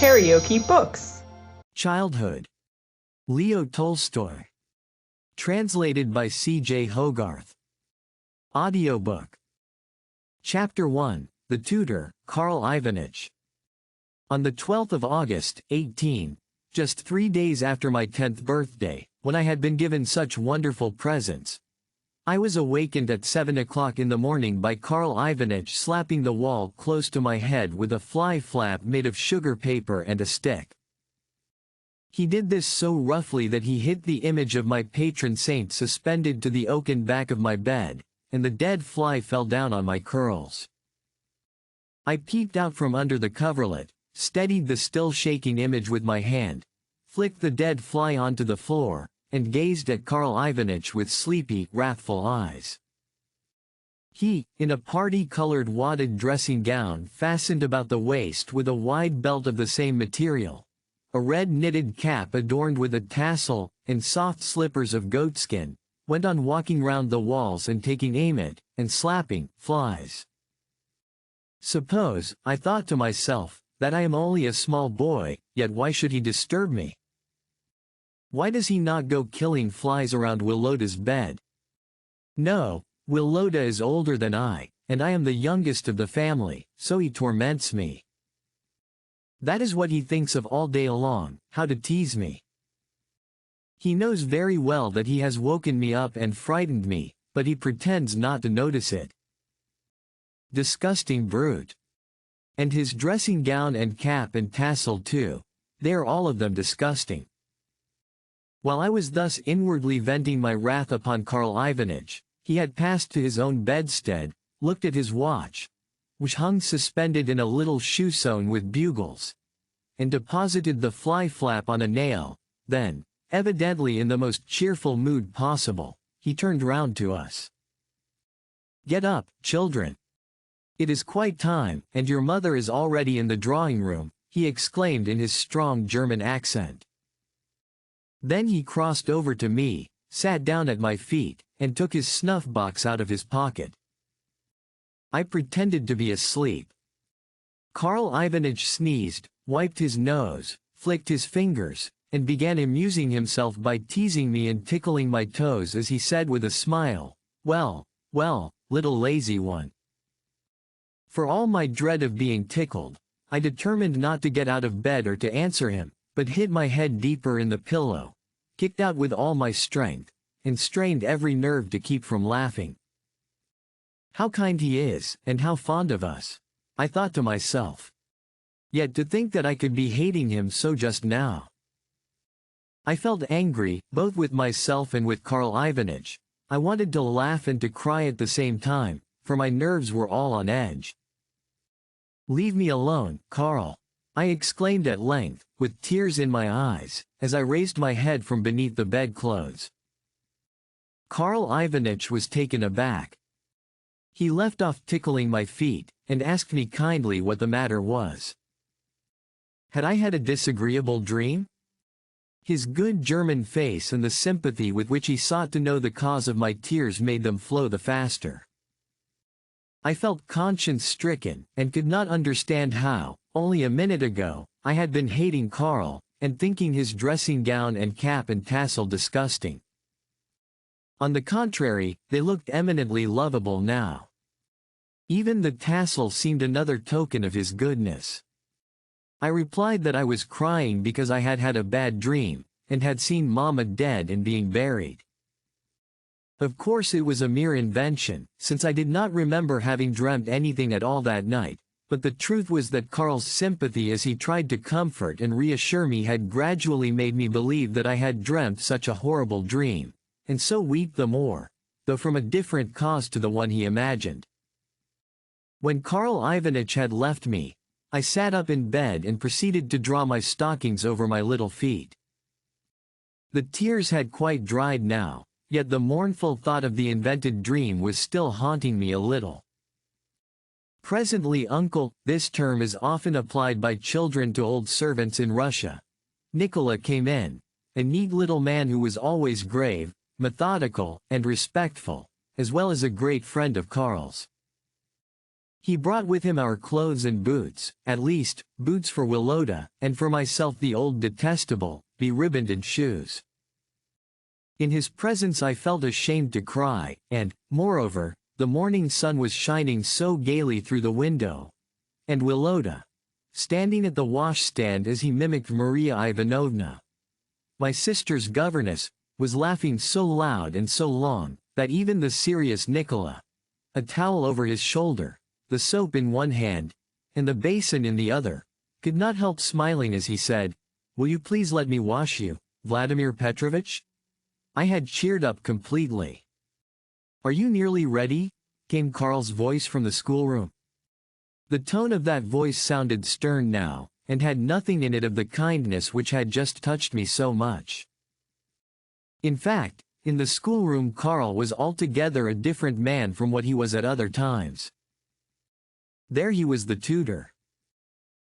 KaraokeBooks. Childhood. Leo Tolstoy. Translated by C.J. Hogarth. Audiobook. Chapter 1, The Tutor, Karl Ivanich. On the 12th of August, just 3 days after my 10th birthday, when I had been given such wonderful presents, I was awakened at 7 o'clock in the morning by Karl Ivanich slapping the wall close to my head with a fly flap made of sugar paper and a stick. He did this so roughly that he hit the image of my patron saint suspended to the oaken back of my bed, and the dead fly fell down on my curls. I peeped out from under the coverlet, steadied the still shaking image with my hand, flicked the dead fly onto the floor, and gazed at Karl Ivanich with sleepy, wrathful eyes. He, in a party-colored wadded dressing gown fastened about the waist with a wide belt of the same material, a red knitted cap adorned with a tassel, and soft slippers of goatskin, went on walking round the walls and taking aim at, and slapping, flies. Suppose, I thought to myself, that I am only a small boy, yet why should he disturb me? Why does he not go killing flies around Willoda's bed? No, Willoda is older than I, and I am the youngest of the family, so he torments me. That is what he thinks of all day long, how to tease me. He knows very well that he has woken me up and frightened me, but he pretends not to notice it. Disgusting brute. And his dressing gown and cap and tassel too, they are all of them disgusting. While I was thus inwardly venting my wrath upon Karl Ivanich, he had passed to his own bedstead, looked at his watch, which hung suspended in a little shoe sewn with bugles, and deposited the fly flap on a nail. Then, evidently in the most cheerful mood possible, he turned round to us. "Get up, children. It is quite time, and your mother is already in the drawing room," he exclaimed in his strong German accent. Then he crossed over to me, sat down at my feet, and took his snuff-box out of his pocket. I pretended to be asleep. Karl Ivanich sneezed, wiped his nose, flicked his fingers, and began amusing himself by teasing me and tickling my toes as he said with a smile, "Well, well, little lazy one." For all my dread of being tickled, I determined not to get out of bed or to answer him, but hid my head deeper in the pillow, kicked out with all my strength, and strained every nerve to keep from laughing. How kind he is, and how fond of us, I thought to myself. Yet to think that I could be hating him so just now. I felt angry, both with myself and with Karl Ivanich. I wanted to laugh and to cry at the same time, for my nerves were all on edge. "Leave me alone, Karl," I exclaimed at length, with tears in my eyes, as I raised my head from beneath the bedclothes. Karl Ivanich was taken aback. He left off tickling my feet, and asked me kindly what the matter was. Had I had a disagreeable dream? His good German face and the sympathy with which he sought to know the cause of my tears made them flow the faster. I felt conscience-stricken, and could not understand how, only a minute ago, I had been hating Karl, and thinking his dressing gown and cap and tassel disgusting. On the contrary, they looked eminently lovable now. Even the tassel seemed another token of his goodness. I replied that I was crying because I had had a bad dream, and had seen Mama dead and being buried. Of course it was a mere invention, since I did not remember having dreamt anything at all that night, but the truth was that Karl's sympathy as he tried to comfort and reassure me had gradually made me believe that I had dreamt such a horrible dream, and so weep the more, though from a different cause to the one he imagined. When Karl Ivanich had left me, I sat up in bed and proceeded to draw my stockings over my little feet. The tears had quite dried now, yet the mournful thought of the invented dream was still haunting me a little. Presently uncle, this term is often applied by children to old servants in Russia, Nicola came in, a neat little man who was always grave, methodical, and respectful, as well as a great friend of Karl's. He brought with him our clothes and boots, at least, boots for Willota, and for myself the old detestable, be-ribboned shoes. In his presence I felt ashamed to cry, and, moreover, the morning sun was shining so gaily through the window. And Willota, standing at the washstand as he mimicked Maria Ivanovna, my sister's governess, was laughing so loud and so long, that even the serious Nicola, a towel over his shoulder, the soap in one hand, and the basin in the other, could not help smiling as he said, "Will you please let me wash you, Vladimir Petrovich?" I had cheered up completely. "Are you nearly ready?" came Karl's voice from the schoolroom. The tone of that voice sounded stern now, and had nothing in it of the kindness which had just touched me so much. In fact, in the schoolroom Karl was altogether a different man from what he was at other times. There he was the tutor.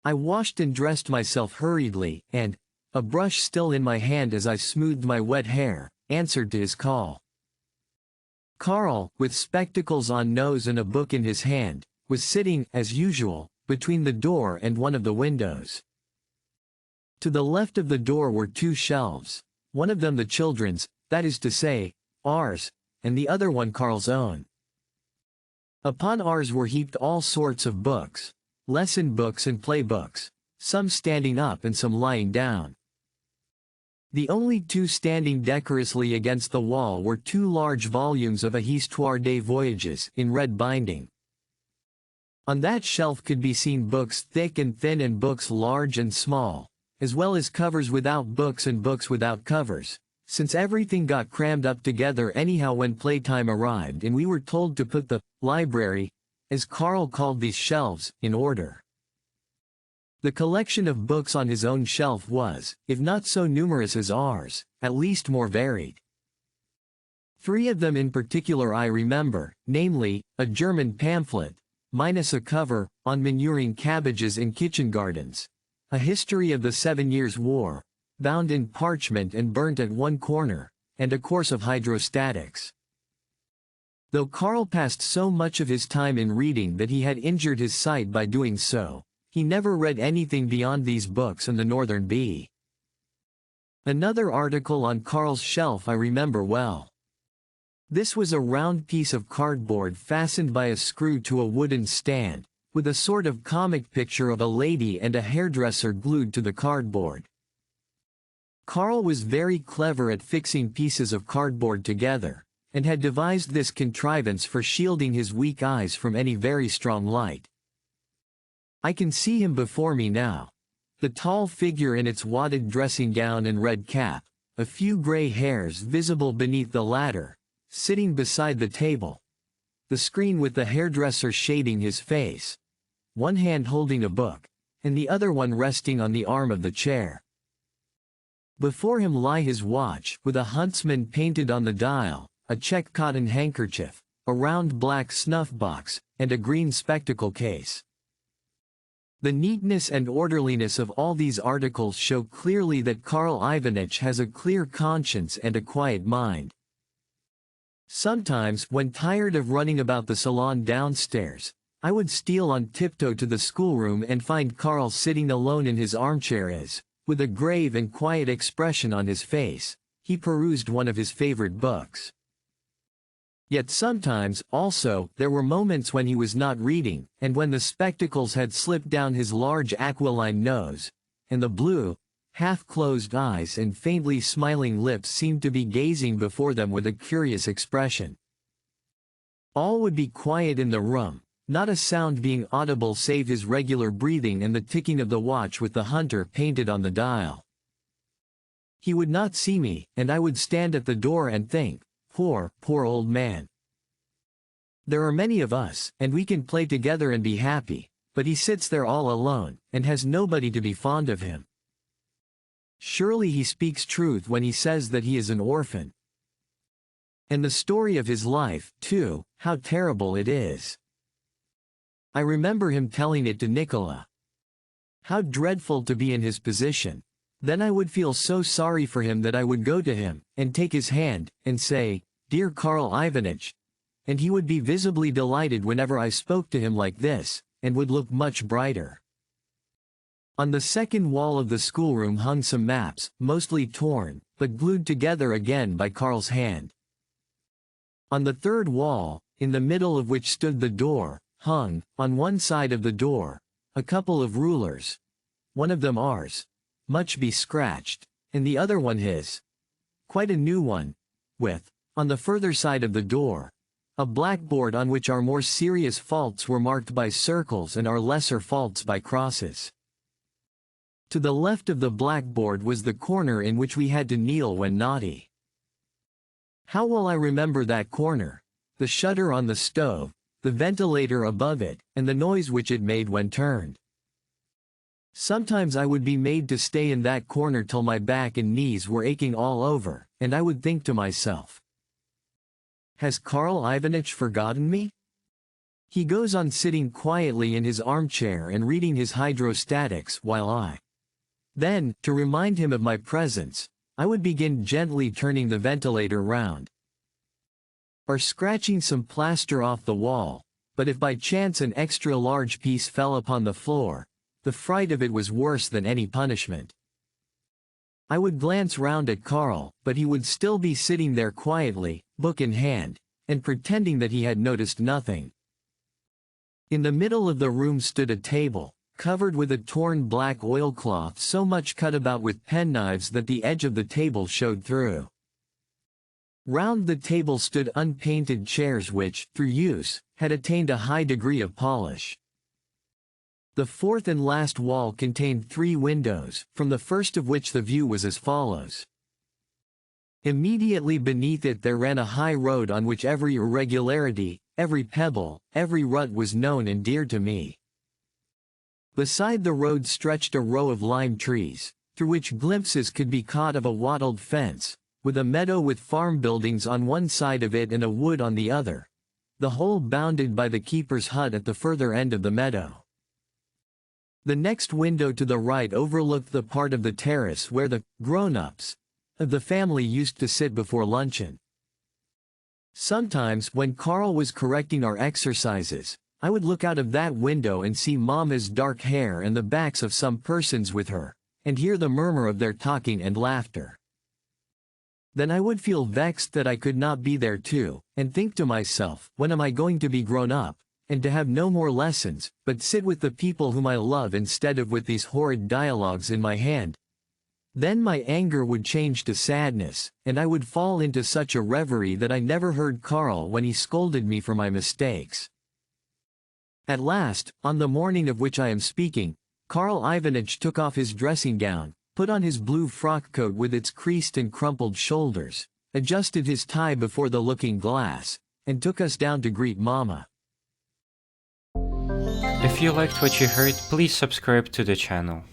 I washed and dressed myself hurriedly, and, a brush still in my hand as I smoothed my wet hair, answered to his call. Karl, with spectacles on nose and a book in his hand, was sitting, as usual, between the door and one of the windows. To the left of the door were two shelves, one of them the children's, that is to say, ours, and the other one Karl's own. Upon ours were heaped all sorts of books, lesson books and play books, some standing up and some lying down. The only two standing decorously against the wall were two large volumes of a Histoire des Voyages in red binding. On that shelf could be seen books thick and thin and books large and small, as well as covers without books and books without covers, since everything got crammed up together anyhow when playtime arrived and we were told to put the library, as Karl called these shelves, in order. The collection of books on his own shelf was, if not so numerous as ours, at least more varied. Three of them in particular I remember, namely, a German pamphlet, minus a cover, on manuring cabbages in kitchen gardens, a history of the 7 Years' War, bound in parchment and burnt at one corner, and a course of hydrostatics. Though Karl passed so much of his time in reading that he had injured his sight by doing so, he never read anything beyond these books and the Northern Bee. Another article on Karl's shelf I remember well. This was a round piece of cardboard fastened by a screw to a wooden stand, with a sort of comic picture of a lady and a hairdresser glued to the cardboard. Karl was very clever at fixing pieces of cardboard together, and had devised this contrivance for shielding his weak eyes from any very strong light. I can see him before me now. The tall figure in its wadded dressing gown and red cap, a few gray hairs visible beneath the latter, sitting beside the table. The screen with the hairdresser shading his face, one hand holding a book, and the other one resting on the arm of the chair. Before him lie his watch, with a huntsman painted on the dial, a check cotton handkerchief, a round black snuff box, and a green spectacle case. The neatness and orderliness of all these articles show clearly that Karl Ivanitch has a clear conscience and a quiet mind. Sometimes, when tired of running about the salon downstairs, I would steal on tiptoe to the schoolroom and find Karl sitting alone in his armchair as, with a grave and quiet expression on his face, he perused one of his favorite books. Yet sometimes, also, there were moments when he was not reading, and when the spectacles had slipped down his large aquiline nose, and the blue, half-closed eyes and faintly smiling lips seemed to be gazing before them with a curious expression. All would be quiet in the room, not a sound being audible save his regular breathing and the ticking of the watch with the hunter painted on the dial. He would not see me, and I would stand at the door and think, poor old man. There are many of us, and we can play together and be happy, but he sits there all alone, and has nobody to be fond of him. Surely he speaks truth when he says that he is an orphan. And the story of his life, too, how terrible it is. I remember him telling it to Nicola. How dreadful to be in his position. Then I would feel so sorry for him that I would go to him, and take his hand, and say, "Dear Karl Ivanitch, and he would be visibly delighted whenever I spoke to him like this, and would look much brighter. On the second wall of the schoolroom hung some maps, mostly torn, but glued together again by Karl's hand. On the third wall, in the middle of which stood the door, hung, on one side of the door, a couple of rulers. One of them ours, much be-scratched, and the other one his. Quite a new one, with, on the further side of the door, a blackboard on which our more serious faults were marked by circles and our lesser faults by crosses. To the left of the blackboard was the corner in which we had to kneel when naughty. How well I remember that corner, the shutter on the stove, the ventilator above it, and the noise which it made when turned. Sometimes I would be made to stay in that corner till my back and knees were aching all over, and I would think to myself, "Has Karl Ivanitch forgotten me?" He goes on sitting quietly in his armchair and reading his hydrostatics while I. Then, to remind him of my presence, I would begin gently turning the ventilator round, or scratching some plaster off the wall, but if by chance an extra large piece fell upon the floor, the fright of it was worse than any punishment. I would glance round at Karl, but he would still be sitting there quietly, book in hand, and pretending that he had noticed nothing. In the middle of the room stood a table, covered with a torn black oilcloth so much cut about with penknives that the edge of the table showed through. Round the table stood unpainted chairs which, through use, had attained a high degree of polish. The fourth and last wall contained 3 windows, from the first of which the view was as follows. Immediately beneath it there ran a high road on which every irregularity, every pebble, every rut was known and dear to me. Beside the road stretched a row of lime trees, through which glimpses could be caught of a wattled fence, with a meadow with farm buildings on one side of it and a wood on the other, the whole bounded by the keeper's hut at the further end of the meadow. The next window to the right overlooked the part of the terrace where the grown-ups of the family used to sit before luncheon. Sometimes, when Karl was correcting our exercises, I would look out of that window and see Mamma's dark hair and the backs of some persons with her, and hear the murmur of their talking and laughter. Then I would feel vexed that I could not be there too, and think to myself, when am I going to be grown up, and to have no more lessons, but sit with the people whom I love instead of with these horrid dialogues in my hand? Then my anger would change to sadness, and I would fall into such a reverie that I never heard Karl when he scolded me for my mistakes. At last, on the morning of which I am speaking, Karl Ivanitch took off his dressing gown, put on his blue frock coat with its creased and crumpled shoulders, adjusted his tie before the looking-glass, and took us down to greet Mama. If you liked what you heard, please subscribe to the channel.